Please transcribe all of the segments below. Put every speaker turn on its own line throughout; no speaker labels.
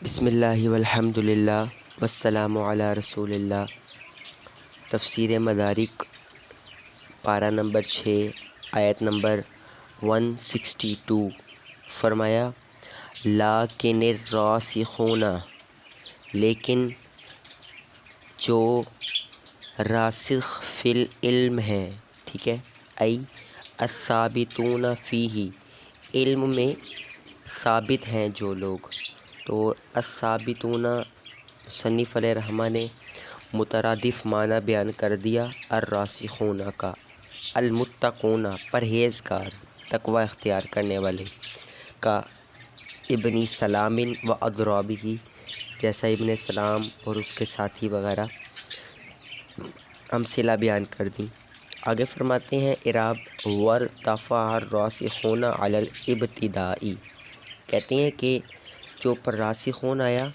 بسم اللہ والحمد للہ والسلام علی رسول اللہ۔ تفسیر مدارک پارہ نمبر 6 آیت نمبر 162 فرمایا لیکن الراسخون، لیکن جو راسخ فی العلم ہیں، ٹھیک ہے، ای الثابتون فیہ، علم میں ثابت ہیں جو لوگ، تو الثابتون مصنف علیہ رحمہ نے مترادف معنی بیان کر دیا الراسخون کا، المتقون پرہیزگار، تقوی اختیار کرنے والے کا، ابن سلام و اضرابہ جیسا ابن سلام اور اس کے ساتھی وغیرہ امثلہ بیان کر دیں۔ آگے فرماتے ہیں اعراب وارتفع الراسخون علی الابتدائی، کہتے ہیں کہ جو پر راسخون آیا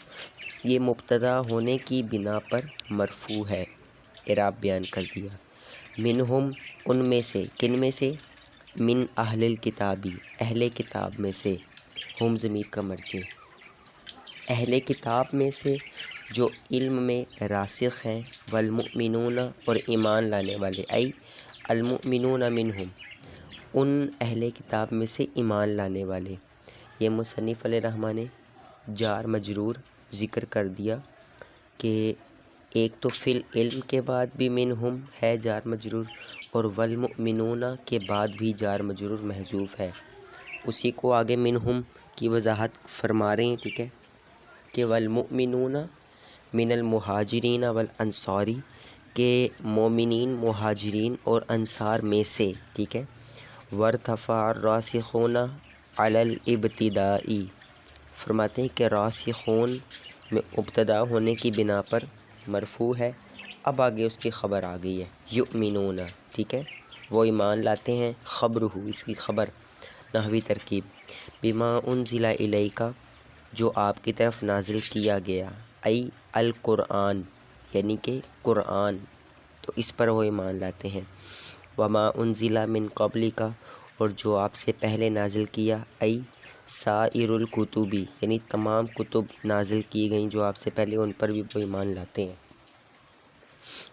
یہ مبتدا ہونے کی بنا پر مرفوع ہے، اعراب بیان کر دیا۔ منہم ان میں سے، کن میں سے؟ من اہل الکتابی اہل کتاب میں سے، ہم ضمیر کا مرجع، اہل کتاب میں سے جو علم میں راسخ ہیں، والمؤمنون اور ایمان لانے والے، ای المؤمنون منہم ان اہل کتاب میں سے ایمان لانے والے۔ یہ مصنف علیہ رحمہ نے جار مجرور ذکر کر دیا کہ ایک تو فی العلم کے بعد بھی منہم ہے جار مجرور، اور والمؤمنون کے بعد بھی جار مجرور محذوف ہے، اسی کو آگے منہم کی وضاحت فرما رہے ہیں، ٹھیک ہے، کہ والمؤمنون من المہاجرین والانصار، کے مومنین مہاجرین اور انصار میں سے، ٹھیک ہے، وارتفع الراسخون علی الابتدائی، فرماتے ہیں کہ راسخون میں ابتدا ہونے کی بنا پر مرفوع ہے۔ اب آگے اس کی خبر آ گئی ہے، یؤمنون، ٹھیک ہے، وہ ایمان لاتے ہیں، خبرہ اس کی خبر، نحوی ترکیب، بما انزل الیک جو آپ کی طرف نازل کیا گیا، ای القرآن یعنی کہ قرآن، تو اس پر وہ ایمان لاتے ہیں، وما انزل من قبلک اور جو آپ سے پہلے نازل کیا، ای سائر الکتبی یعنی تمام کتب نازل کی گئیں جو آپ سے پہلے، ان پر بھی وہ ایمان لاتے ہیں،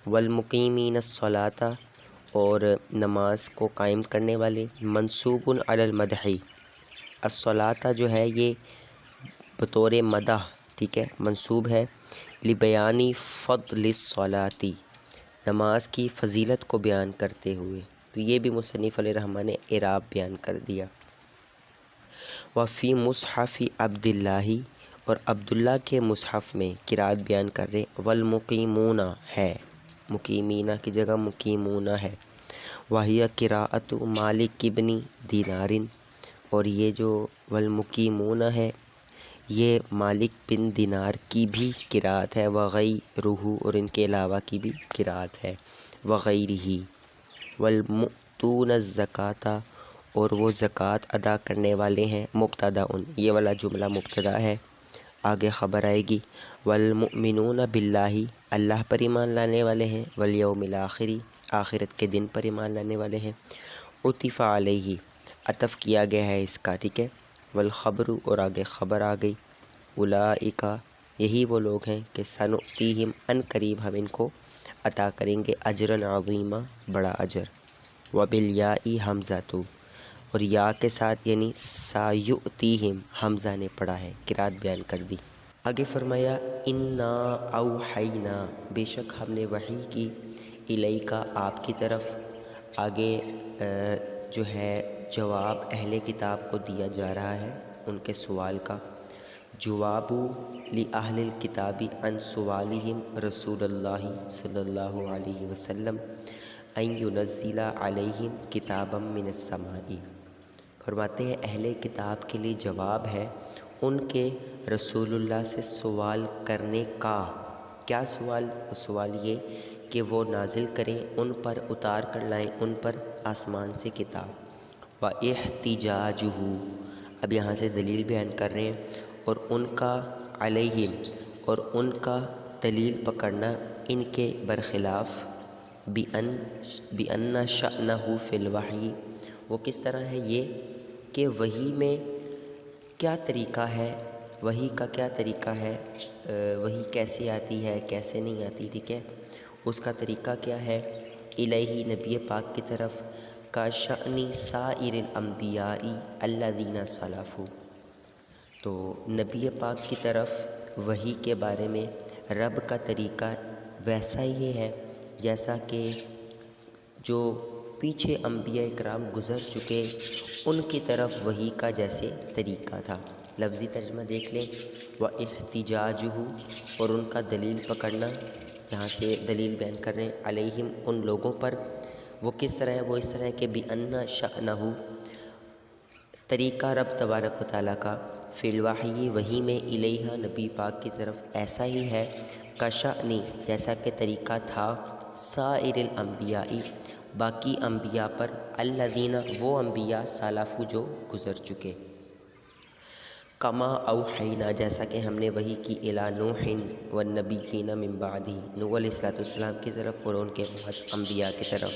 والمقیمین الصلاۃ اور نماز کو قائم کرنے والے، منصوب علی المدح، الصلاۃ جو ہے یہ بطور مدح، ٹھیک ہے، منصوب ہے، لبیانی فضل الصلاۃ نماز کی فضیلت کو بیان کرتے ہوئے، تو یہ بھی مصنف علیہ رحمہ نے اعراب بیان کر دیا۔ وفی مصحف عبداللہ اور عبداللہ کے مصحف میں قرأت بیان کر رہے، والمقیمون ہے، مقیمین کی جگہ مقیمون ہے، وہی قراءت مالک ابن دینار، اور یہ جو والمقیمون ہے یہ مالک بن دینار کی بھی قرأت ہے، وغیرہ اور ان کے علاوہ کی بھی قرأت ہے، وغیرہ، والمؤتون الزکاۃ اور وہ زکوٰۃ ادا کرنے والے ہیں، مبتدا ان، یہ والا جملہ مبتدا ہے، آگے خبر آئے گی، والمؤمنون باللہ اللہ پر ایمان لانے والے ہیں، والیوم الآخر آخرت کے دن پر ایمان لانے والے ہیں، عطف علیہ عطف کیا گیا ہے اس کا، ٹھیک ہے، والخبر اور آگے خبر آ گئی، اولئک یہی وہ لوگ ہیں کہ سنؤتیہم ان قریب ہم ان کو عطا کریں گے اجرا عظیما بڑا اجر، وبالیاء حمزۃ اور یا کے ساتھ یعنی سایؤتیہم حمزہ نے پڑھا ہے، قرأت بیان کر دی۔ آگے فرمایا انا اوحینا بے شک ہم نے وحی کی، الیکا آپ کی طرف، آگے جو ہے جواب اہل کتاب کو دیا جا رہا ہے ان کے سوال کا، جواب لأہل الکتاب عن سوالہم رسول اللہ صلی اللہ علیہ وسلم ان ینزل علیہم کتابا من السماء، فرماتے ہیں اہل کتاب کے لیے جواب ہے ان کے رسول اللہ سے سوال کرنے کا، کیا سوال؟ سوال یہ کہ وہ نازل کریں ان پر، اتار کر لائیں ان پر آسمان سے کتاب، واحتجاجہ اب یہاں سے دلیل بیان کر رہے ہیں، اور ان کا علیہم اور ان کا دلیل پکڑنا ان کے برخلاف، بأن شأنہ فی الوحی وہ کس طرح ہے یہ کہ وحی میں کیا طریقہ ہے، وحی کا کیا طریقہ ہے، وحی کیسے آتی ہے کیسے نہیں آتی، ٹھیک ہے، اس کا طریقہ کیا ہے۔ الیہ نبی پاک کی طرف، کا شأن سائر الانبیاء الذین سلفوا، تو نبی پاک کی طرف وحی کے بارے میں رب کا طریقہ ویسا ہی ہے جیسا کہ جو پیچھے انبیاء اکرام گزر چکے ان کی طرف وحی کا جیسے طریقہ تھا۔ لفظی ترجمہ دیکھ لیں، وَاحْتِجَاجُهُ، اور ان کا دلیل پکڑنا، یہاں سے دلیل بیان کر رہے ہیں، علیہم، ان لوگوں پر، وہ کس طرح ہے، وہ اس طرح ہے کہ بِأَنَّ شَأْنَهُ، طریقہ رب تبارک و تعالیٰ کا، فی الوحی، وحی میں، الیہا، نبی پاک کی طرف ایسا ہی ہے، کشأنی، جیسا کہ طریقہ تھا، سائر الانبیاء، باقی انبیاء پر، الذین، وہ انبیاء، سلفوا، جو گزر چکے، کما اوحینا، جیسا کہ ہم نے وحی کی، الی نوح والنبیین من بعدہ، نوح علیہ السلام کی طرف اور ان کے بعد انبیاء کی طرف،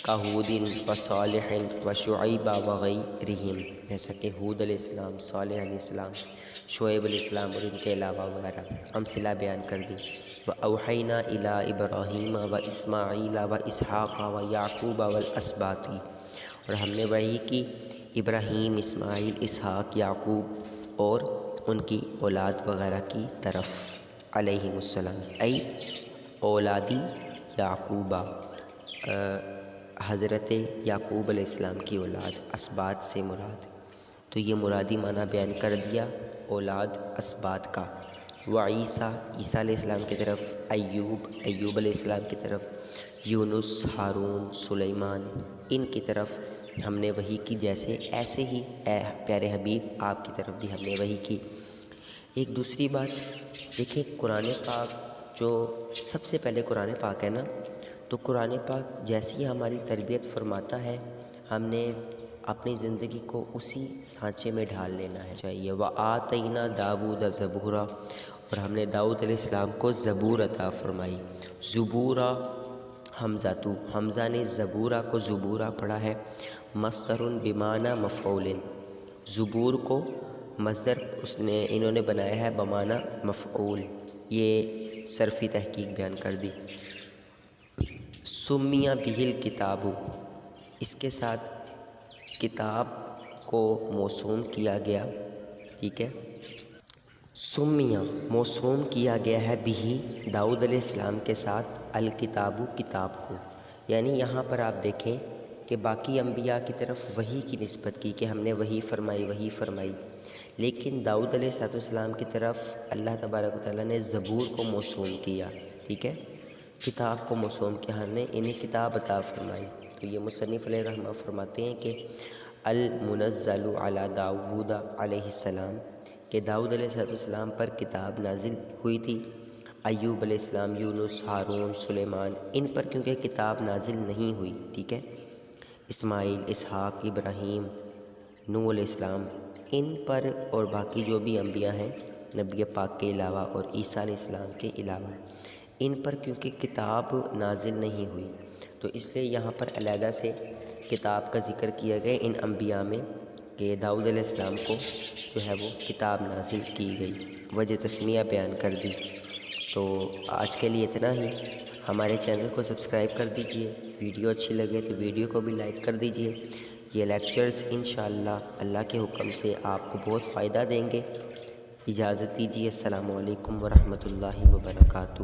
کہود و صالح و شعیب وغیرہم، جیسا کہ ہود علیہ السلام، صالح علیہ السلام، شعیب علیہ السلام اور ان کے علاوہ وغیرہ امثلہ بیان کر دی۔ وَأَوْحَيْنَا إِلَىٰ إِبْرَاهِيمَ وَإِسْمَاعِيلَ وَإِسْحَاقَ وَيَعْقُوبَ وَالْأَسْبَاطِ، اور ہم نے وحی کی ابراہیم، اسماعیل، اسحاق، یعقوب اور ان کی اولاد وغیرہ کی طرف، علیہم السلام، ای اولادی یعقوبہ، حضرت یعقوب علیہ السلام کی اولاد، اسباط سے مراد، تو یہ مرادی معنی بیان کر دیا اولاد اسباط کا۔ وعیسیٰ، عیسیٰ علیہ السلام کی طرف، ایوب، ایوب علیہ السلام کی طرف، یونس، ہارون، سلیمان، ان کی طرف ہم نے وحی کی، جیسے ایسے ہی اے پیارے حبیب آپ کی طرف بھی ہم نے وحی کی۔ ایک دوسری بات دیکھیں، قرآن پاک جو سب سے پہلے قرآن پاک ہے نا، تو قرآن پاک جیسی ہماری تربیت فرماتا ہے، ہم نے اپنی زندگی کو اسی سانچے میں ڈھال لینا ہے چاہیے۔ وَآتَيْنَا دَاوُودَ زَبُورًا، اور ہم نے داؤد علیہ السلام کو زبور عطا فرمائی۔ زبورا، حمزہ، حمزہ نے زبورا کو زبورا پڑھا ہے، مصدر بمعنی مفعول، زبور کو مصدر انہوں نے بنایا ہے بمعنی مفعول، یہ صرفی تحقیق بیان کر دی۔ سمیہ بہ الکتاب، اس کے ساتھ کتاب کو موسوم کیا گیا، ٹھیک ہے، سمیہ موسوم کیا گیا ہے بہ، داؤد علیہ السلام کے ساتھ، الکتاب، کتاب کو، یعنی یہاں پر آپ دیکھیں کہ باقی انبیاء کی طرف وحی کی نسبت کی کہ ہم نے وحی فرمائی، لیکن داؤد علیہ السلام کی طرف اللہ تبارک و تعالیٰ نے زبور کو موسوم کیا، ٹھیک ہے، کتاب کو موسوم کیا، ہم نے انہیں کتاب عطا فرمائی۔ تو یہ مصنف علیہ رحمہ فرماتے ہیں کہ المنزل علی داود علیہ السلام، کہ داؤد علیہ السلام پر کتاب نازل ہوئی تھی، ایوب علیہ السلام، یونس، ہارون، سلیمان، ان پر کیونکہ کتاب نازل نہیں ہوئی، ٹھیک ہے، اسماعیل، اسحاق، ابراہیم، نوح علیہ السلام، ان پر اور باقی جو بھی انبیاء ہیں نبی پاک کے علاوہ اور عیسیٰ علیہ السلام کے علاوہ، ان پر کیونکہ کتاب نازل نہیں ہوئی، تو اس لیے یہاں پر علیحدہ سے کتاب کا ذکر کیا گیا ان انبیاء میں کہ داؤد علیہ السلام کو جو ہے وہ کتاب نازل کی گئی، وجہ تسمیہ بیان کر دی۔ تو آج کے لیے اتنا ہی، ہمارے چینل کو سبسکرائب کر دیجئے، ویڈیو اچھی لگے تو ویڈیو کو بھی لائک کر دیجئے۔ یہ لیکچرز انشاءاللہ اللہ کے حکم سے آپ کو بہت فائدہ دیں گے۔ اجازت دیجیے، السلام علیکم ورحمۃ اللہ وبرکاتہ۔